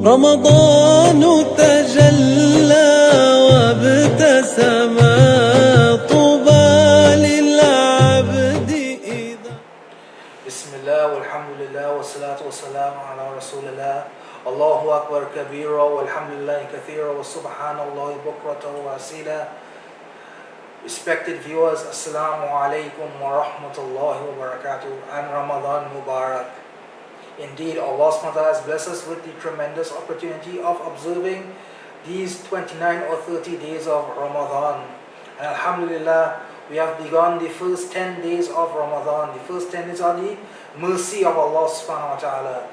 رمضان تجلى وابتسم طوبى للعبد إذا بسم الله والحمد لله والصلاة والسلام على رسول الله الله أكبر كبيرا والحمد لله كثيرا وسبحان الله بكرة وأصيلا. Respected viewers, Assalamu alaikum wa rahmatullahi wa barakatuh and Ramadan Mubarak. Indeed, Allah SWT has blessed us with the tremendous opportunity of observing these 29 or 30 days of Ramadan. And Alhamdulillah, we have begun the first 10 days of Ramadan. The first 10 days are the mercy of Allah subhanahu wa ta'ala.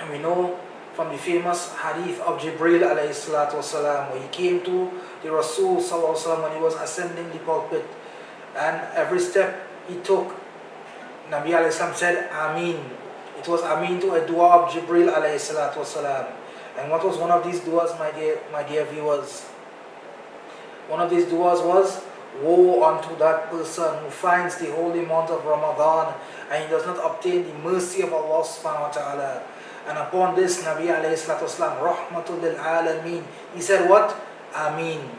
And we know from the famous hadith of Jibreel alayhi salatu wasalam, where he came to the Rasul sallallahu alaihi wasallam when he was ascending the pulpit, and every step he took, Nabi alayhi salam said Ameen. It was Ameen to a dua of Jibreel alayhi salatu wasalam. And what was one of these duas, my dear viewers? One of these duas was, woe unto that person who finds the holy month of Ramadan and he does not obtain the mercy of Allah subhanahu wa ta'ala. And upon this, Nabi alayhi salatu wasalam, rahmatul lil alameen, he said what? Ameen.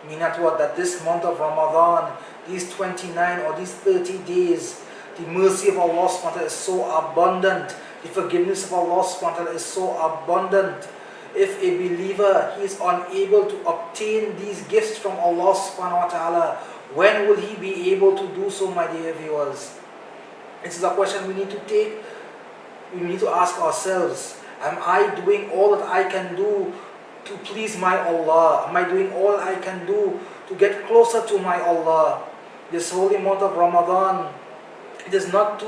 Meaning that what? That this month of Ramadan, these 29 or these 30 days, the mercy of Allah subhanahu wa ta'ala is so abundant. The forgiveness of Allah subhanahu wa ta'ala is so abundant. If a believer he is unable to obtain these gifts from Allah subhanahu wa ta'ala, when will he be able to do so, my dear viewers? This is a question we need to take. We need to ask ourselves, am I doing all that I can do to please my Allah? Am I doing all I can do to get closer to my Allah? This holy month of Ramadan, it is not,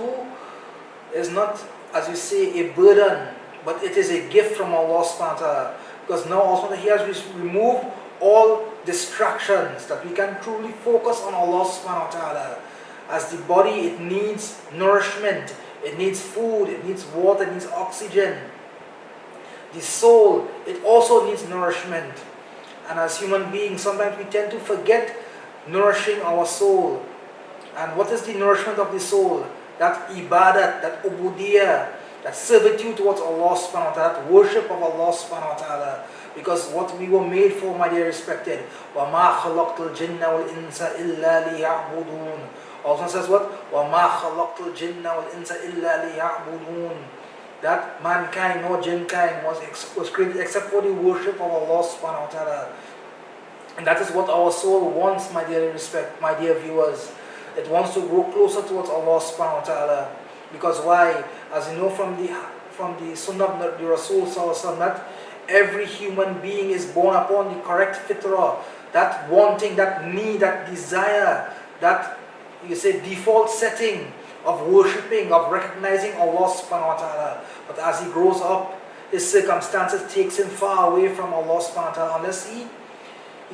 as you say, a burden, but it is a gift from Allah subhanahu wa ta'ala. Because now also He has removed all distractions, that we can truly focus on Allah subhanahu wa ta'ala. As the body, it needs nourishment, it needs food, it needs water, it needs oxygen. The soul, it also needs nourishment. And as human beings, sometimes we tend to forget nourishing our soul. And what is the nourishment of the soul? That ibadat, that ubudiyah, that servitude towards Allah subhanahu wa ta'ala, that worship of Allah subhanahu wa ta'ala. Because what we were made for, my dear respected, وَمَا خَلَقْتُ الْجِنَّ وَالْإِنسَ إِلَّا لِيَعْبُدُونَ. Also says what? وَمَا خَلَقْتُ الْجِنَّ وَالْإِنسَ إِلَّا لِيَعْبُدُونَ. That mankind nor jinkind was created except for the worship of Allah subhanahu wa ta'ala. And that is what our soul wants, my dear viewers. It wants to grow closer towards Allah subhanahu wa ta'ala. Because why? As you know from the sunnah of the Rasul sallallahu alaihi wasallam, that every human being is born upon the correct fitrah, that wanting, that need, that desire, that you say default setting of worshipping, of recognizing Allah subhanahu wa ta'ala. But as he grows up, his circumstances takes him far away from Allah subhanahu wa ta'ala, unless he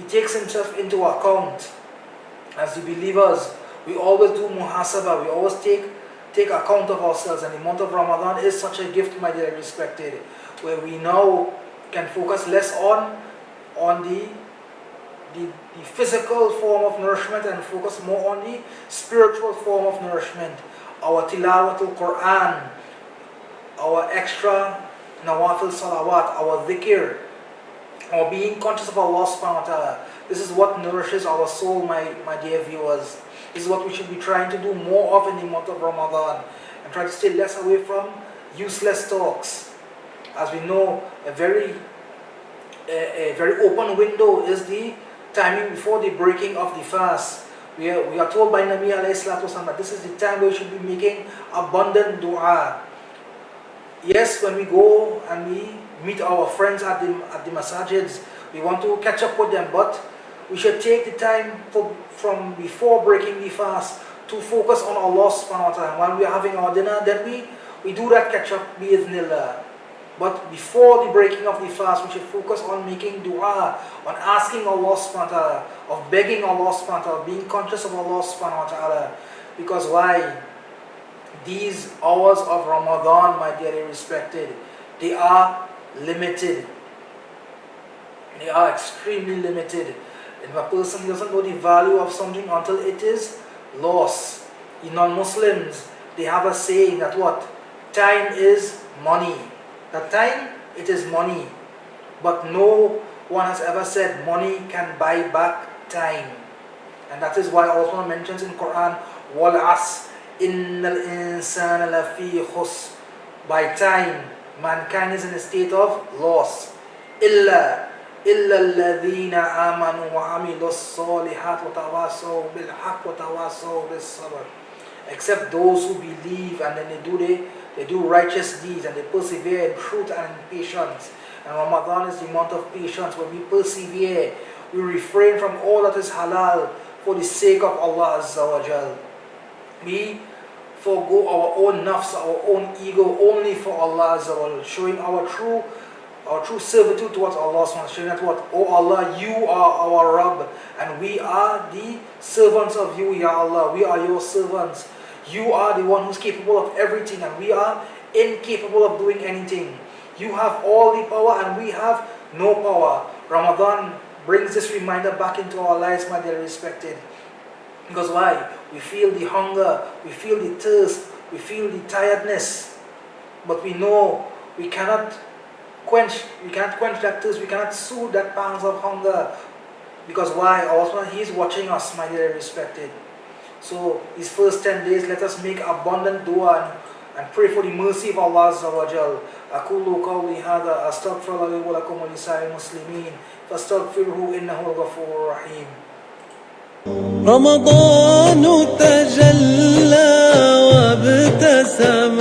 takes himself into account. As the believers, we always do muhasabah, we always take account of ourselves, and the month of Ramadan is such a gift, my dear respected, where we now can focus less on the physical form of nourishment and focus more on the spiritual form of nourishment. Our tilawatul Quran, our extra nawafil salawat, our dhikr, our being conscious of Allah subhanahu wa ta'ala. This is what nourishes our soul, my dear viewers. This is what we should be trying to do more of in the month of Ramadan, and try to stay less away from useless talks. As we know, a very open window is the timing before the breaking of the fast. We are told by Nabi alayhi salatu wasallam that this is the time where we should be making abundant dua. Yes, when we go and we meet our friends at the masajids, we want to catch up with them, but we should take the time from before breaking the fast to focus on Allah subhanahu wa ta'ala. When we are having our dinner, then we do that catch up bi'idhnillah. But before the breaking of the fast, we should focus on making dua, on asking Allah subhanahu wa ta'ala, of begging Allah subhanahu wa ta'ala, being conscious of Allah subhanahu wa ta'ala. Because why? These hours of Ramadan, my dearly respected, they are limited. They are extremely limited. If a person doesn't know the value of something until it is lost. The non-Muslims, they have a saying that what? Time is money. That time it is money. But no one has ever said money can buy back time. And that is why Allah mentions in Quran, wal as innal insana lafi khus. By time, mankind is in a state of loss. Illa alladhina amanu wa amilu salihat wa tawasaw bil haqq wa tawasaw bis sabr. Except those who believe and then they do righteous deeds and they persevere in truth and in patience. And Ramadan is the month of patience, where we persevere, we refrain from all that is halal for the sake of Allah Azza wa Jal. We forgo our own nafs, our own ego, only for Allah Azza wa Jal, showing our true servitude towards Allah, showing that what, oh Allah, you are our Rabb, and we are the servants of you, Ya Allah. We are your servants. You are the one who's capable of everything, and we are incapable of doing anything. You have all the power and we have no power. Ramadan brings this reminder back into our lives, my dear respected. Because why? We feel the hunger, we feel the thirst, we feel the tiredness. But we know we cannot quench that thirst, we cannot soothe that pangs of hunger. Because why? Also, He is watching us, my dear respected. So these first 10 days, let us make abundant dua and pray for the mercy of Allah Azza wa Jal. أقول قولي هذا أستغفر الله لي ولكم ولسائر المسلمين فاستغفروه إنه الغفور الرحيم. رمضان تجلى وابتسم